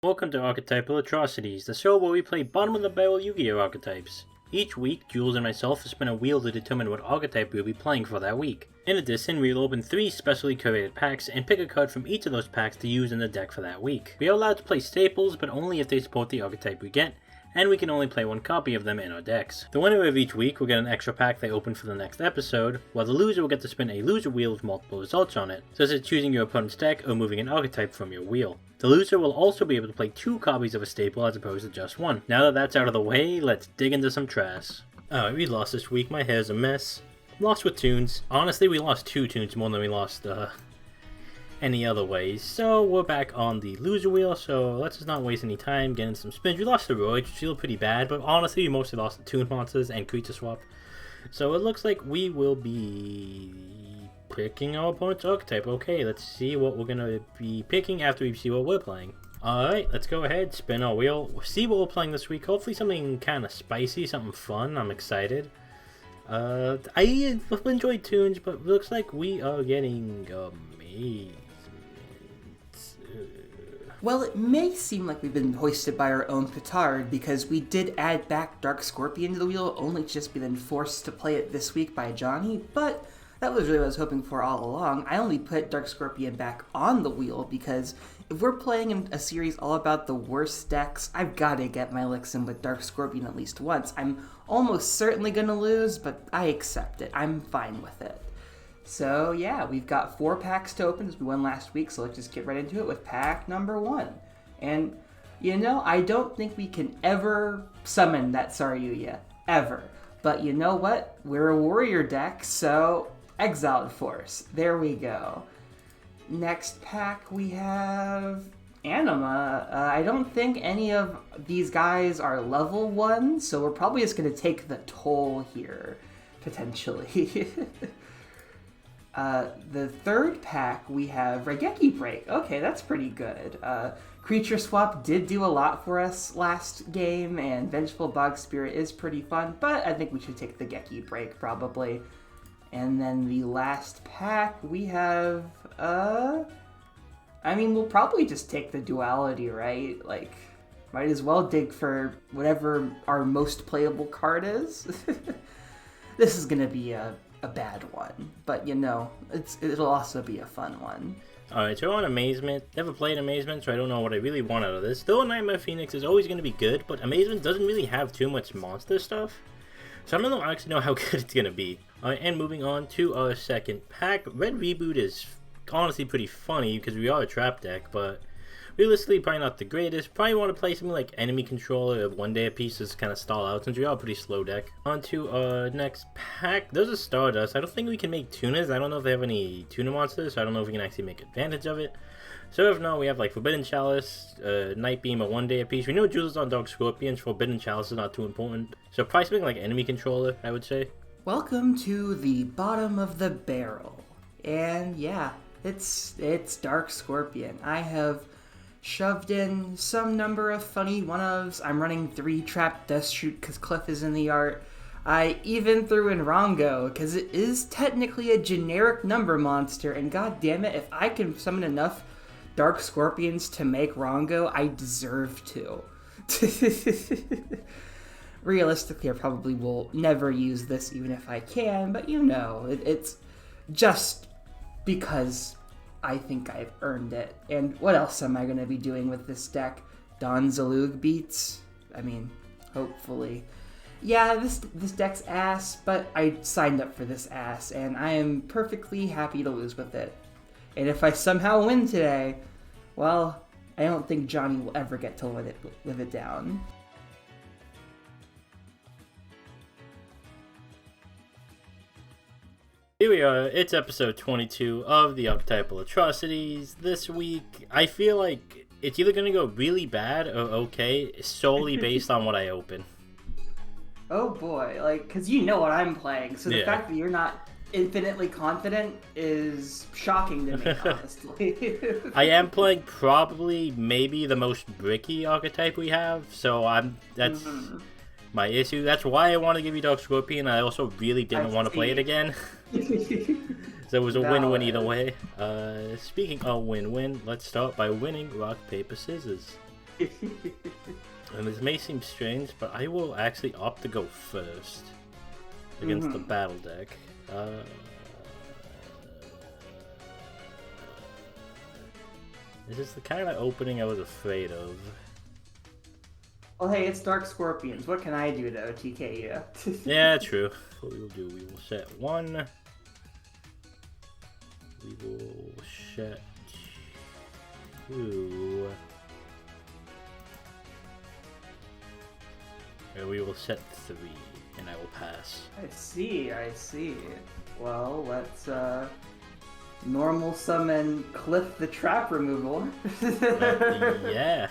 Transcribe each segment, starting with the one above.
Welcome to Archetypal Atrocities, the show where we play bottom-of-the-barrel Yu-Gi-Oh! Archetypes. Each week, Jules and myself will spin a wheel to determine what archetype we'll be playing for that week. In addition, we'll open 3 specially curated packs and pick a card from each of those packs to use in the deck for that week. We are allowed to play staples, but only if they support the archetype we get, and we can only play 1 copy of them in our decks. The winner of each week will get an extra pack they open for the next episode, while the loser will get to spin a loser wheel with multiple results on it, such as choosing your opponent's deck or moving an archetype from your wheel. The loser will also be able to play 2 copies of a staple as opposed to just 1. Now that that's out of the way, let's dig into some trash. Alright, we lost this week, my hair's a mess. Lost with tunes. Honestly, we lost 2 tunes more than we lost any other ways. So we're back on the loser wheel, so let's just not waste any time getting some spins. We lost the Roids, which feel pretty bad, but honestly we mostly lost the Toon Monsters and Creature Swap. So it looks like we will be picking our opponent's archetype. Okay, let's see what we're going to be picking after we see what we're playing. Alright, let's go ahead, spin our wheel, see what we're playing this week. Hopefully something kind of spicy, something fun. I'm excited. I enjoyed tunes, but it looks like we are getting amazement. Well, it may seem like we've been hoisted by our own petard, because we did add back Dark Scorpion to the wheel, only to just be then forced to play it this week by Johnny, but that was really what I was hoping for all along. I only put Dark Scorpion back on the wheel because if we're playing in a series all about the worst decks, I've got to get my licks in with Dark Scorpion at least once. I'm almost certainly going to lose, but I accept it. I'm fine with it. So yeah, we've got 4 packs to open as we won last week, so let's just get right into it with pack number 1. And, you know, I don't think we can ever summon that Saryuya. Ever. But you know what? We're a warrior deck, so Exiled Force. There we go. Next pack we have Anima. I don't think any of these guys are level 1, so we're probably just going to take the toll here, potentially. The third pack we have Raigeki Break. Okay, that's pretty good. Creature Swap did do a lot for us last game, and Vengeful Bog Spirit is pretty fun, but I think we should take the Geki Break probably. And then the last pack we have, I mean, we'll probably just take the duality, right? Like, might as well dig for whatever our most playable card is. This is gonna be a bad one, but you know, it'll also be a fun one. Alright, so on Amazement. Never played Amazement, so I don't know what I really want out of this. Though Nightmare Phoenix is always going to be good, but Amazement doesn't really have too much monster stuff. So I don't know, actually know how good it's going to be. Alright, and moving on to our second pack. Red Reboot is honestly pretty funny because we are a trap deck, but realistically probably not the greatest. Probably want to play something like Enemy Controller, 1 day a piece to kind of stall out since we are a pretty slow deck. On to our next pack. There's a Stardust. I don't think we can make tunas. I don't know if they have any tuna monsters, so I don't know if we can actually make advantage of it. So if not, we have like Forbidden Chalice, Night Beam, a 1 day a piece. We know Jules is on Dark Scorpions. Forbidden Chalice is not too important. So probably something like Enemy Controller, I would say. Welcome to the bottom of the barrel. And yeah, it's Dark Scorpion. I have shoved in some number of funny one-ofs. I'm running 3 Trap Death Shoot because Cliff is in the art. I even threw in Rongo because it is technically a generic number monster, and god damn it, if I can summon enough Dark Scorpions to make Rongo, I deserve to. Realistically, I probably will never use this even if I can, but you know, it's just because I think I've earned it. And what else am I going to be doing with this deck? Don Zalug beats? I mean, hopefully. Yeah, this deck's ass, but I signed up for this ass, and I am perfectly happy to lose with it. And if I somehow win today, well, I don't think Johnny will ever get to live it down. Here we are, it's episode 22 of the Archetypal Atrocities. This week, I feel like it's either going to go really bad or okay, solely based on what I open. Oh boy, like, because you know what I'm playing, so the fact that you're not infinitely confident is shocking to me, honestly. I am playing probably maybe the most bricky archetype we have, so that's my issue. That's why I want to give you Dark Scorpion. I also really didn't want to play it again. So it was a win-win either way. Speaking of win-win, let's start by winning rock, paper, scissors. And this may seem strange, but I will actually opt to go first against the battle deck. This is the kind of opening I was afraid of. Well, hey, it's Dark Scorpions. What can I do to OTK you? Yeah, true. What we will do, we will set 1. We will set 2. And we will set 3, and I will pass. I see. Well, let's normal summon Cliff the Trap Removal. Yeah.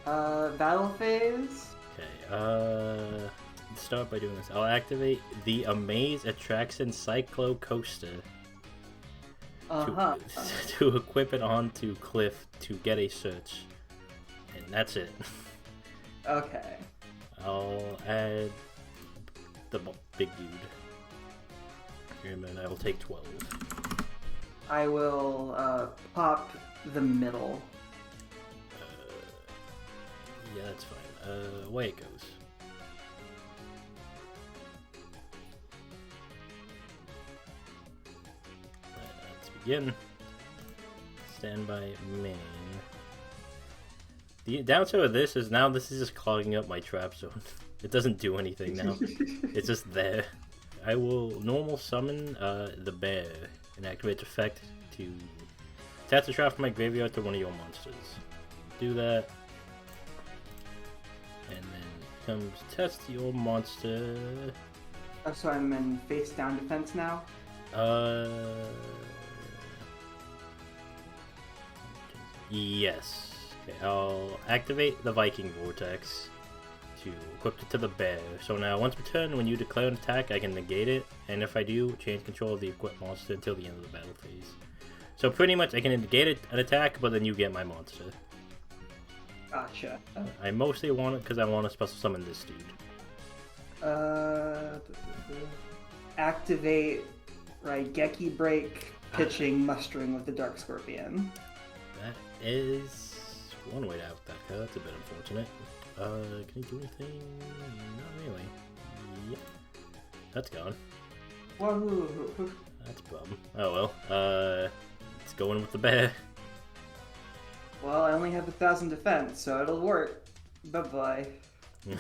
Battle phase? Okay, let's start by doing this. I'll activate the Amaze Attraction Cyclo Coaster to equip it onto Cliff to get a search. And that's it. Okay. I'll add the big dude. And then I will take 12. I will pop the middle. Yeah, that's fine. Away it goes. Alright, let's begin. Standby main. The downside of this is now this is just clogging up my trap zone. It doesn't do anything now. It's just there. I will normal summon the bear and activate its effect to attach the trap from my graveyard to one of your monsters. Do that. And then comes test your monster. Oh, so I'm in face down defense now? Yes. Okay, I'll activate the Viking Vortex to equip it to the bear. So now, once per turn, when you declare an attack, I can negate it, and if I do, change control of the equipped monster until the end of the battle phase. So pretty much, I can negate an attack, but then you get my monster. Gotcha. I mostly want it because I want to special summon this dude. Activate Raigeki Break, pitching, mustering with the Dark Scorpion. That is one way to out that card. That's a bit unfortunate. Can he do anything? Not really. Yep. That's gone. Wahoo! That's a problem. Oh well. It's going with the bear. Well, I only have 1,000 defense, so it'll work. Bye-bye. We'll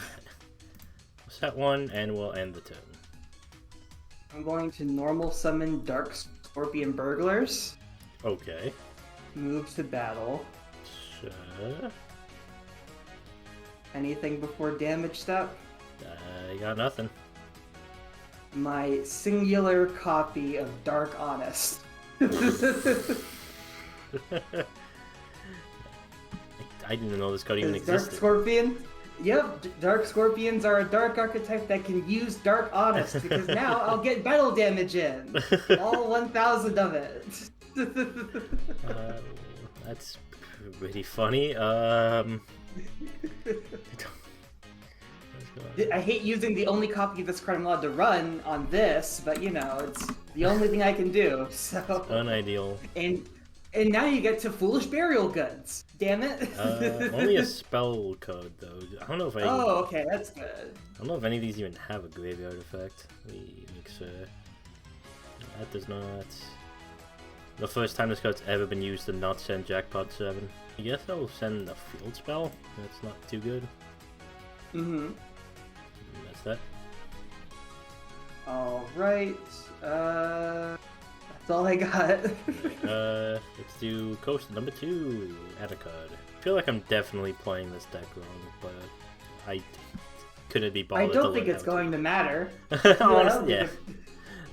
set 1, and we'll end the turn. I'm going to normal summon Dark Scorpion Burglars. Okay. Move to battle. Sure. Anything before damage step? I got nothing. My singular copy of Dark Honest. I didn't know this card even Dark existed. Scorpion? Yep, Dark Scorpions are a dark archetype that can use Dark Honest, because now I'll get battle damage in. All 1,000 of it. That's pretty funny. I hate using the only copy of this card I'm allowed to run on this, but you know, it's the only thing I can do, so... Unideal. And now you get to Foolish Burial Goods. Damn it. Only a spell card, though. I don't know if I... Oh, okay, that's good. I don't know if any of these even have a graveyard effect. Let me make sure. That does not... The first time this card's ever been used to not send Jackpot 7. I guess I'll send a field spell. That's not too good. Mm-hmm. That's that. Alright. That's all I got. Let's do Coast number 2. Add a card. I feel like I'm definitely playing this deck wrong, but I couldn't be bothered. I don't think it's going to matter. Honestly, yeah.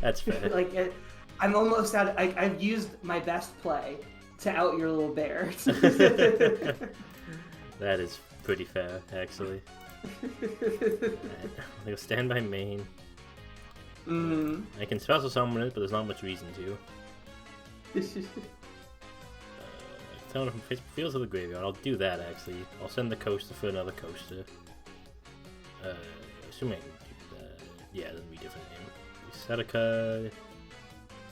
That's fair. Like, I'm almost out. I've used my best play to out your little bear. That is pretty fair, actually. I'll stand by main. I can special summon it, but there's not much reason to. Tell it from fields of the graveyard. I'll do that, actually. I'll send the coaster for another coaster. Assuming I can do that. Yeah, that'll be a different name. We set a card.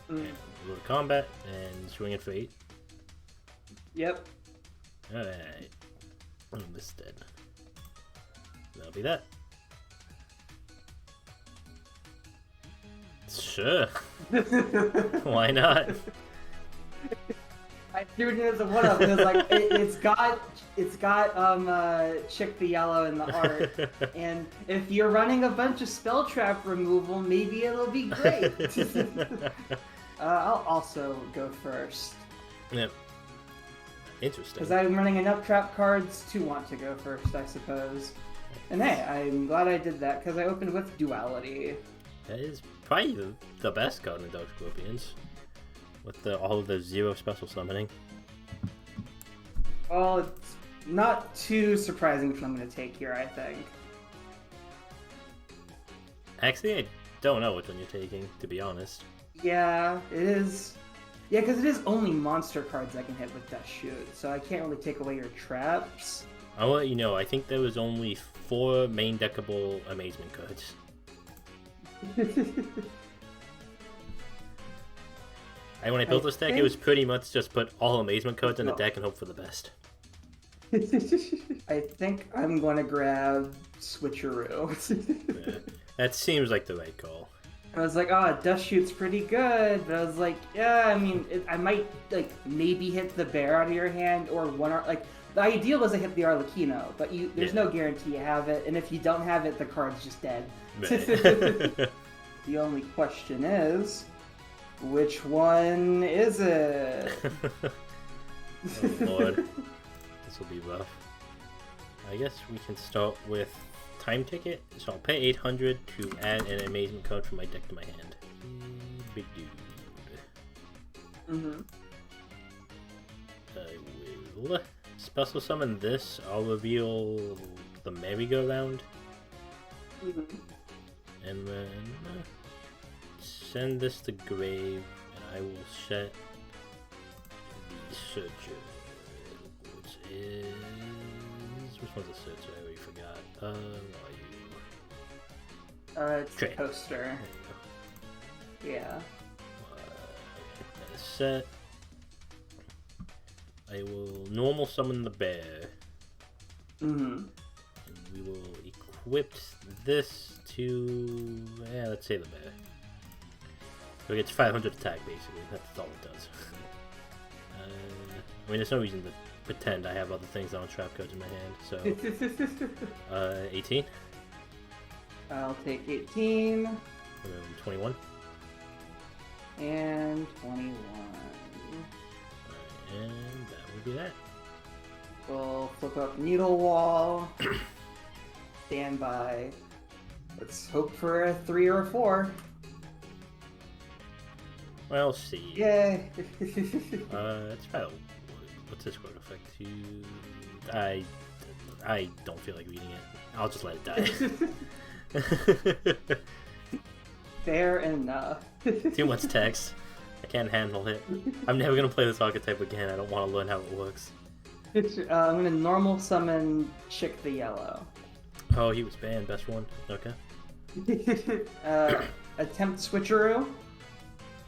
And go to combat and swing it for 8. Yep. Alright. Oh, this dead. That'll be that. Sure. Why not? I threw it in as a one up because like it's got Chick the Yellow in the art, and if you're running a bunch of spell trap removal, maybe it'll be great. I'll also go first. Yep. Interesting. Because I'm running enough trap cards to want to go first, I suppose. And hey, I'm glad I did that because I opened with Duality. That is probably the best card in Dark Scorpions. With all of the 0 special summoning. Well, it's not too surprising what I'm going to take here, I think. Actually, I don't know which one you're taking, to be honest. Yeah, it is. Yeah, because it is only monster cards I can hit with Death Shoot, so I can't really take away your traps. I'll let you know, I think there was only 4 main deckable amazement cards. When I built this deck, it was pretty much just put all amazement cards in the deck and hope for the best. I think I'm going to grab Switcheroo. Yeah, that seems like the right call. I was like, oh, Death Shoot's pretty good, but I was like, yeah, I mean, I might, like, maybe hit the bear out of your hand, or like, the ideal was to hit the Arlecchino, but there's no guarantee you have it, and if you don't have it, the card's just dead. Right. The only question is, which one is it? Oh lord. This will be rough. I guess we can start with Time Ticket. So I'll pay 800 to add an amazement card from my deck to my hand. Big dude. Mm-hmm. I will special summon this. I'll reveal the merry-go-round. Mm-hmm. And then send this to grave, and I will set the searcher, which one's the searcher? I already forgot. It's the coaster. Yeah. That is set. I will normal summon the bear. Mm-hmm. And we will equip this to, let's say the bear. So it gets 500 attack, basically. That's all it does. I mean, there's no reason to pretend I have other things on trap cards in my hand, so... 18. I'll take 18. And 21. And 21. And that will be that. We'll flip up Needle Wall. Stand by. Let's hope for a 3 or a 4. Well, see. Yay! It's about... What's this card effect to... I don't feel like reading it. I'll just let it die. Fair enough. Too much text. I can't handle it. I'm never gonna play this archetype again. I don't want to learn how it works. I'm gonna normal summon Chick the Yellow. Oh, he was banned. Best one. Okay. Attempt Switcheroo.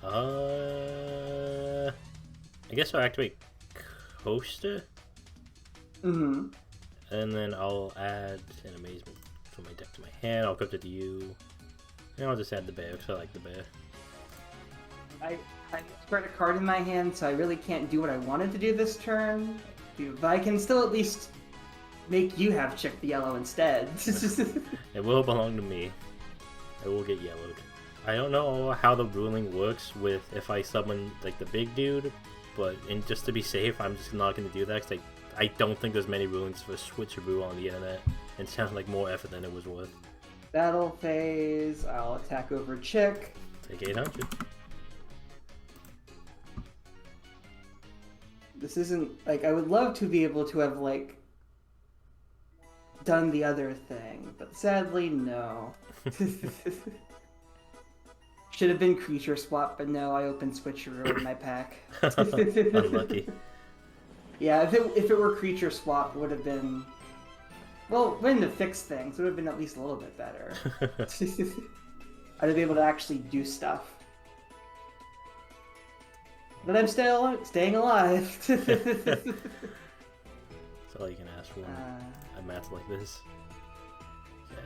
I guess I'll activate Coaster. Mm-hmm. And then I'll add an amazement from my deck to my hand. I'll equip it to you. And I'll just add the bear, because I like the bear. I spread a card in my hand, so I really can't do what I wanted to do this turn. But I can still at least make you have Chick the Yellow instead. It will belong to me. I will get yellowed. I don't know how the ruling works with if I summon like the big dude, but just to be safe, I'm just not going to do that because I don't think there's many rulings for Switcheroo on the internet. It sounded like more effort than it was worth. Battle phase. I'll attack over Chick. Take 800. This isn't like I would love to be able to have like done the other thing, but sadly no. Should have been creature swap, but no, I opened Switcheroo in my pack. Unlucky. Yeah, if it were creature swap, it would have been... Well, wouldn't have fixed things. It would have been at least a little bit better. I'd have been able to actually do stuff. But I'm still staying alive. So all you can ask for a match like this. Okay.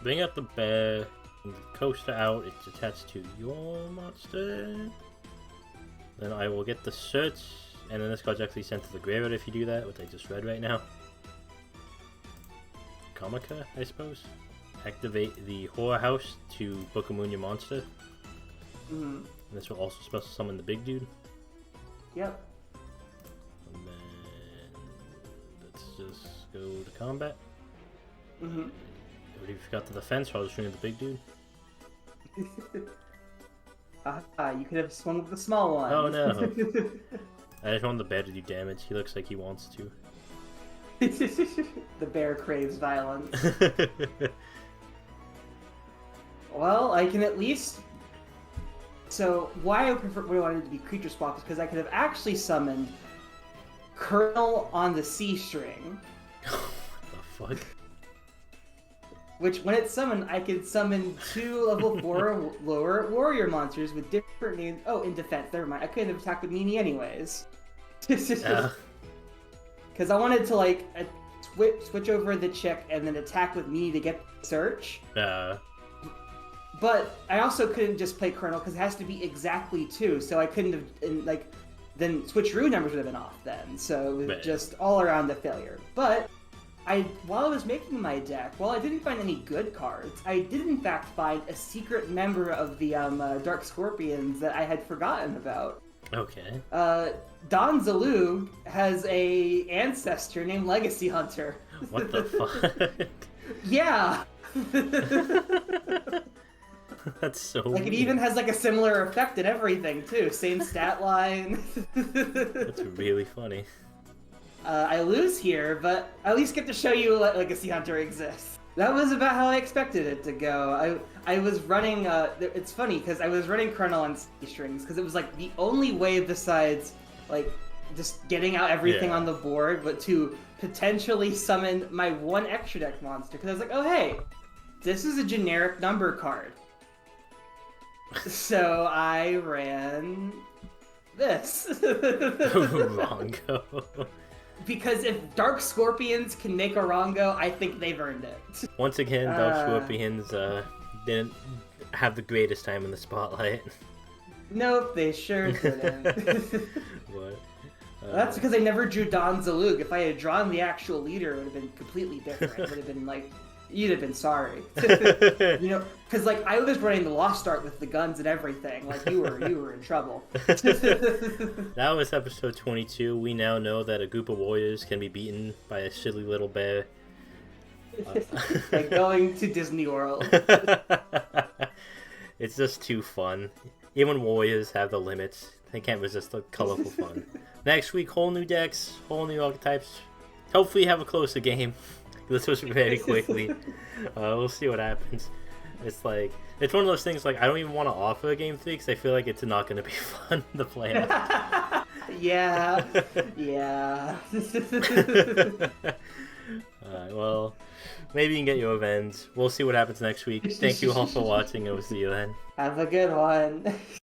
Bring up the bear. The coaster out. It's attached to your monster. Then I will get the search, and then this card's actually sent to the graveyard if you do that, which I just read right now. Comica, I suppose. Activate the horror house to book a moon your monster. And this will also special summon the big dude. Yep. And then let's just go to combat. Already forgot the defense, so I'll just bring in the big dude. You could have swung with the small one. Oh no. I just want the bear to do damage. He looks like he wants to. The bear craves violence. Well, I can at least... So, why we wanted to be creature swap is because I could have actually summoned Colonel on the C string. What the fuck? Which, when it's summoned, I could summon 2 level 4 lower warrior monsters with different names. Oh, in defense, never mind. I couldn't have attacked with Meanie anyways. Because I wanted to, like, switch over the chick and then attack with Meanie to get the search. But I also couldn't just play Colonel because it has to be exactly 2, so I couldn't have, like, then switcheroo numbers would have been off then. So it was just all around a failure. But while I was making my deck, while I didn't find any good cards, I did in fact find a secret member of the Dark Scorpions that I had forgotten about. Okay. Don Zalug has a ancestor named Legacy Hunter. What the fuck? Yeah! That's so like, weird. it even has, like, a similar effect and everything, too. Same stat line. That's really funny. I lose here, but I at least get to show you Legacy Hunter exists. That was about how I expected it to go. I was running, it's funny, because I was running Colonel on C strings, because it was, like, the only way besides, like, just getting out everything on the board, but to potentially summon my 1 extra deck monster, because I was like, oh, hey, this is a generic number card. So I ran this. Rongo. Because if Dark Scorpions can make a Rongo, I think they've earned it. Once again, Dark Scorpions didn't have the greatest time in the spotlight. Nope, they sure didn't. What? That's because I never drew Don Zalug. If I had drawn the actual leader, it would have been completely different. It would have been like, you'd have been sorry. You know, because like I was running the Lost Art with the guns and everything. Like you were in trouble. That was episode 22. We now know that a group of warriors can be beaten by a silly little bear. Like going to Disney World. It's just too fun. Even warriors have the limits. They can't resist the colorful fun. Next week, whole new decks, whole new archetypes. Hopefully have a closer game. This was very quickly. We'll see what happens. It's like, it's one of those things like I don't even want to offer a game 3 because I feel like it's not going to be fun to play out. Yeah. Well, maybe you can get your revenge. We'll see what happens next week. Thank you all for watching, and we'll see you then. Have a good one.